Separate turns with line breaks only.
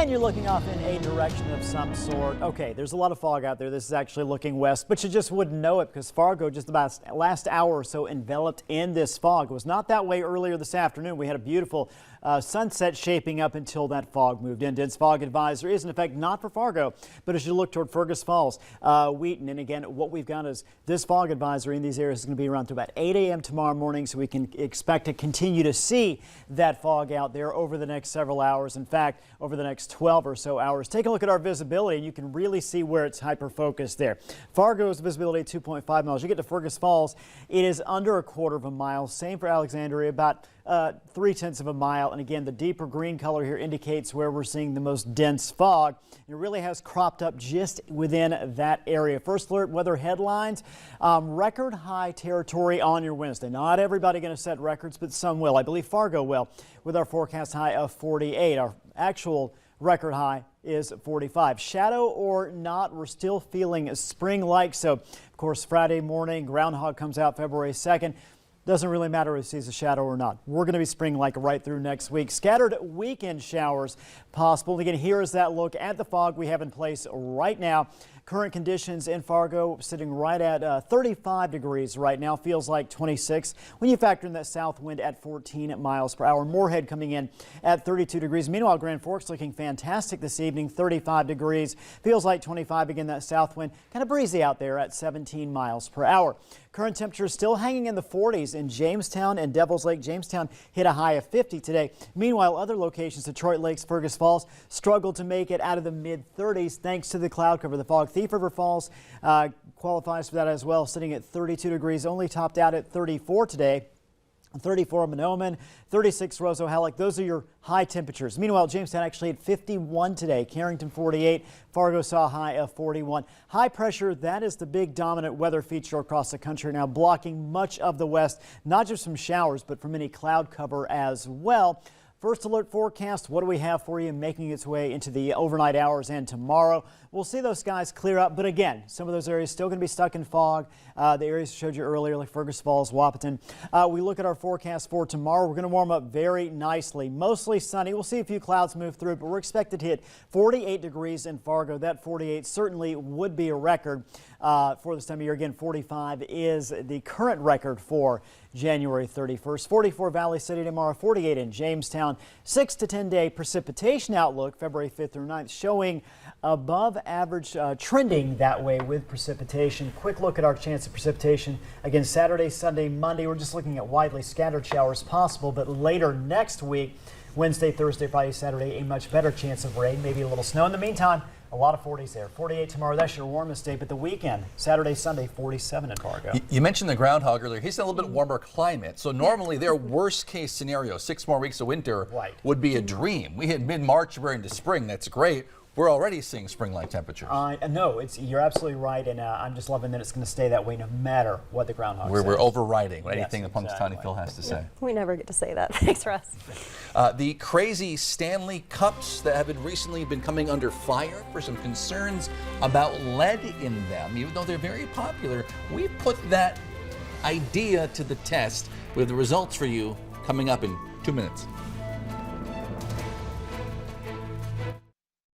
And you're looking off in a direction of some sort. Okay, there's a lot of fog out there. This is actually looking west, but you just wouldn't know it because Fargo just about last hour or so enveloped in this fog. It was not that way earlier this afternoon. We had a beautiful sunset shaping up until that fog moved in. Dense fog advisory is in effect not for Fargo, but as you look toward Fergus Falls, Wheaton, and again, what we've got is this fog advisory in these areas is going to be around to about 8 a.m. tomorrow morning, so we can expect to continue to see that fog out there over the next several hours. In fact, over the next 12 or so hours. Take a look at our visibility and you can really see where it's hyper-focused there. Fargo's visibility 2.5 miles. You get to Fergus Falls, it is under a quarter of a mile. Same for Alexandria, about 0.3 of a mile. And again, the deeper green color here indicates where we're seeing the most dense fog. It really has cropped up just within that area. First alert weather headlines, record high territory on your Wednesday. Not everybody going to set records, but some will. I believe Fargo will, with our forecast high of 48. Our actual record high is 45. Shadow or not, we're still feeling spring-like. So, of course, Friday morning, groundhog comes out February 2nd. Doesn't really matter if it sees a shadow or not. We're going to be spring-like right through next week. Scattered weekend showers possible. Again, here is that look at the fog we have in place right now. Current conditions in Fargo sitting right at 35 degrees right now. Feels like 26 when you factor in that south wind at 14 miles per hour. Moorhead coming in at 32 degrees. Meanwhile, Grand Forks looking fantastic this evening, 35 degrees. Feels like 25. Again, that south wind kind of breezy out there at 17 miles per hour. Current temperatures still hanging in the 40s in Jamestown and Devil's Lake. Jamestown hit a high of 50 today. Meanwhile, other locations, Detroit Lakes, Fergus Falls, struggled to make it out of the mid-30s thanks to the cloud cover. The fog. Thief River Falls qualifies for that as well, sitting at 32 degrees, only topped out at 34 today. 34 Monoman, 36 Roseau Halleck. Those are your high temperatures. Meanwhile, Jamestown actually had 51 today. Carrington 48. Fargo saw a high of 41. High pressure, that is the big dominant weather feature across the country now, blocking much of the west, not just from showers, but from any cloud cover as well. First alert forecast, what do we have for you making its way into the overnight hours and tomorrow? We'll see those skies clear up, but again, some of those areas still going to be stuck in fog. The areas I showed you earlier, like Fergus Falls, Wahpeton. We look at our forecast for tomorrow. We're going to warm up very nicely. Mostly sunny. We'll see a few clouds move through, but we're expected to hit 48 degrees in Fargo. That 48 certainly would be a record for this time of year. Again, 45 is the current record for January 31st. 44 Valley City tomorrow, 48 in Jamestown. 6 to 10 day precipitation outlook February 5th through 9th, showing above average trending that way with precipitation. Quick look at our chance of precipitation. Again, Saturday, Sunday, Monday, we're just looking at widely scattered showers possible, but later next week, Wednesday, Thursday, Friday, Saturday, a much better chance of rain, maybe a little snow. In the meantime, a lot of 40s there. 48 tomorrow, that's your warmest day, but the weekend, Saturday, Sunday, 47 in Fargo.
You mentioned the groundhog earlier. He's in a little bit warmer climate, so normally their worst case scenario, 6 more weeks of winter, would be a dream. We hit mid-March, we're into spring, that's great. We're already seeing spring-like temperatures.
No, you're absolutely right, and I'm just loving that it's going to stay that way no matter what the groundhog says.
We're overriding anything
Yes,
that Punxsutawney Phil has to say.
We never get to say that. Thanks, Russ.
The crazy Stanley Cups that have recently been coming under fire for some concerns about lead in them, even though they're very popular. We put that idea to the test with the results for you coming up in 2 minutes.